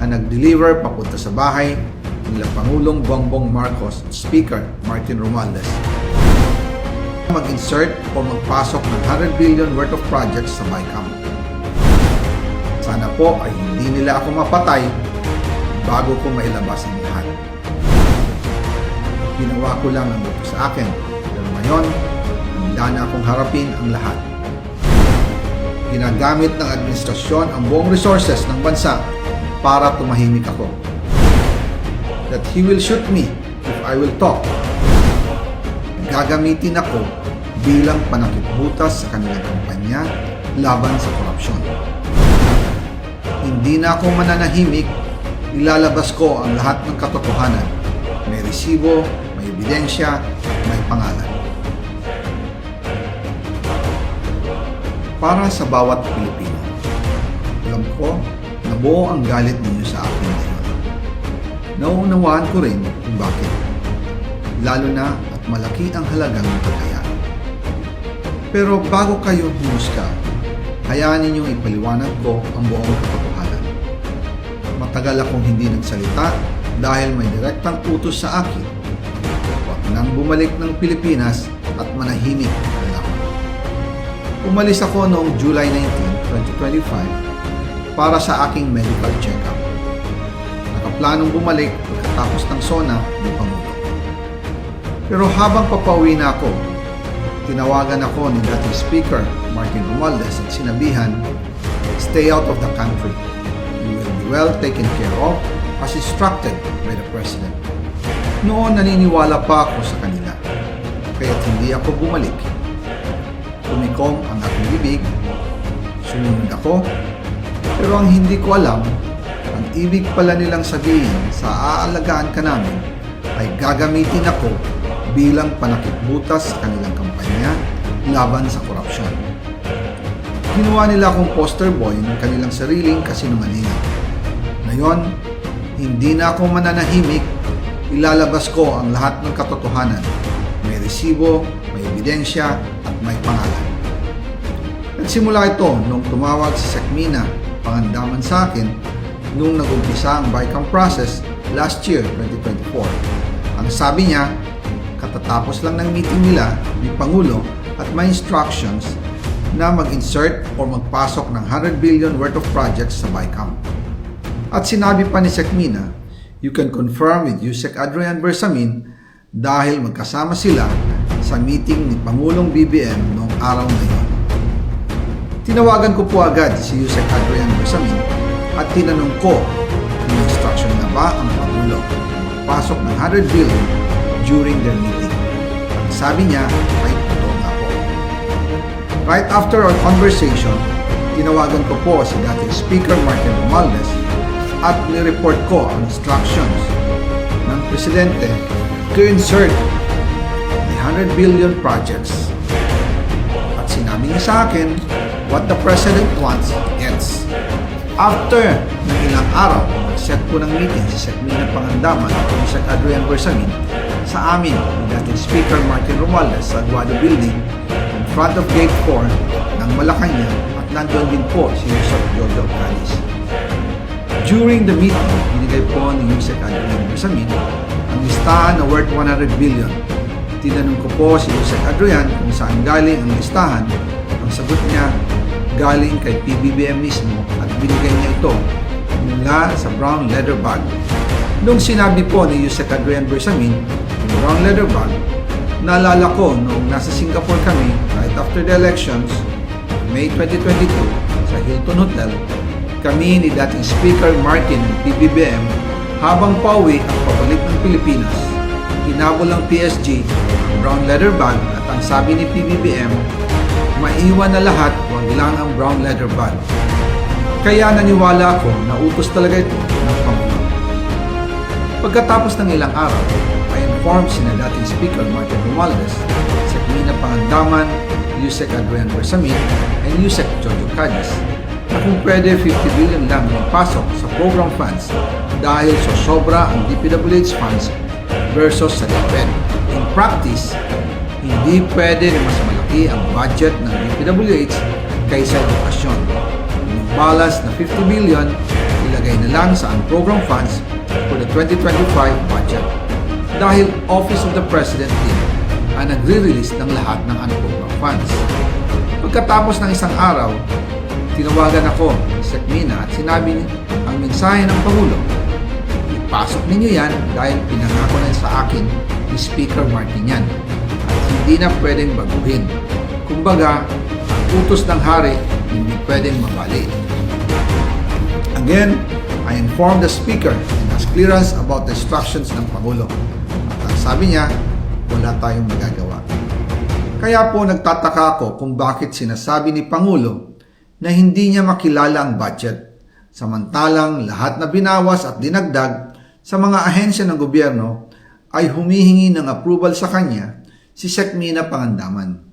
na nag-deliver papunta sa bahay nila Pangulong Bongbong Marcos at Speaker Martin Romualdez. Mag-insert o magpasok ng 100 billion worth of projects sa BICAM. Sana po ay hindi nila ako mapatay bago ko mailabas ang lahat. Ginawa ko lang ang gusto sa akin, pero ngayon, handa na akong harapin ang lahat. Ginagamit ng administrasyon ang buong resources ng bansa para tumahimik ako. That he will shoot me if I will talk. Gagamitin ako bilang panakipbutas sa kanilang kampanya laban sa korupsyon. Hindi na ako mananahimik, ilalabas ko ang lahat ng katotohanan. May resibo, may ebidensya, may pangalan. Para sa bawat Pilipino, alam ko na buo ang galit ninyo sa akin ngayon. Nauunawaan ko rin kung bakit. Lalo na at malaki ang halagang kagayaan. Pero bago kayo humusga, hayaan ninyong ipaliwanag ko ang buong katotohanan. Matagal akong hindi nagsalita dahil may direktang utos sa akin. Huwag nang bumalik ng Pilipinas at manahimik na lang. Umalis ako noong July 19, 2025 para sa aking medical check-up. Nakaplanong bumalik pagkatapos ng SONA ng Pangulo. Pero habang papauwi na ako, tinawagan ako ni dating Speaker Martin Romualdez at sinabihan, "Stay out of the country. You will be well taken care of as instructed by the President." Noon naniniwala pa ako sa kanila, kaya't hindi ako bumalik. Tumikom ang aking bibig, sumunod ako, pero ang hindi ko alam, ang ibig pala nilang sabihin sa aalagaan ka namin ay gagamitin ako bilang panakipbutas sa kanilang kampanya laban sa korupsyon. Ginawa nila akong poster boy ng kanilang sariling kasinungalingan. Ngayon, hindi na ako mananahimik, ilalabas ko ang lahat ng katotohanan. May resibo, may ebidensya, at may pangalan. Nagsimula ito nung tumawag si Sekmina Pangandaman sa akin nung nag-umpisa ang BICAM process last year, 2024. Ang sabi niya, katatapos lang ng meeting nila ni Pangulo at may instructions na mag-insert o magpasok ng 100 billion worth of projects sa BICAM. At sinabi pa ni Sekmina, "You can confirm with Yusek Adrian Bersamin dahil magkasama sila sa meeting ni Pangulong BBM noong araw na yun." Tinawagan ko po agad si Yusek Adrian Bersamin at tinanong ko kung may instruction na ba ang Pangulo na magpasok ng 100 billion during their meeting. Ang sabi niya ay totoo nga po. Right after our conversation, tinawagan ko po si dating Speaker Martin Romualdez at nireport ko ang instructions ng Presidente to insert the 100 billion projects. At sinabi niya sa akin, what the President wants gets. After ng ilang araw, nag-set po ng meeting si Sekmina Pangandaman at Yusek Adrian Bersamin sa amin ni dating Speaker Martin Romualdez sa Aguado Building in front of Gate 4 ng Malacanang at nandoon din po si Yusek Jojo Canis. During the meeting, binigay po ni Yusek Adrian Bersamin ang listahan na worth 100 billion. Tinanong ko po si Yusek Adrian kung saan galing ang listahan. Ang sagot niya, galing kay PBBM mismo at binigay niya ito mula sa brown leather bag. Nung sinabi po ni Yusek Adrian Bersamin yung brown leather bag, naalala ko nung nasa Singapore kami right after the elections, May 2022, sa Hilton Hotel, kami ni dating Speaker Martin ng PBBM habang pauwi ang pabalik ng Pilipinas. Hinabol ng PSG ang brown leather bag at ang sabi ni PBBM, maiwan na lahat, wag lang ang brown leather bag. Kaya naniwala ako na utos talaga ito ng Pangulo. Pagkatapos ng ilang araw, I informed sina dating Speaker Martin Romualdez, Sekmina Pangandaman, Yusek Adrian Bersamin, and Yusek Jojo Canis na kung pwede 50 billion lang magpasok sa program funds dahil sa sobra ang DPWH funds versus sa DepEd. In practice, hindi pwede na mas malaki ang budget ng DPWH kaysa edukasyon. Yung balance na 50 billion, ilagay na lang sa unprogrammed funds for the 2025 budget. Dahil Office of the President din ang nagre-release ng lahat ng unprogrammed funds. Pagkatapos ng isang araw, tinawagan ako ni Sec Mina at sinabi ang mensahe ng Pangulo. Ipasok ninyo yan dahil pinangako na sa akin ni Speaker Martin yan at hindi na pwedeng baguhin. Kumbaga, ang utos ng hari hindi pwedeng mabali. Again, I informed the Speaker and asked clearance about the instructions ng Pangulo. At ang sabi niya, wala tayong magagawa. Kaya po nagtataka ako kung bakit sinasabi ni Pangulo na hindi niya makilala ang budget, samantalang lahat na binawas at dinagdag sa mga ahensya ng gobyerno ay humihingi ng approval sa kanya si Sec Mina Pangandaman.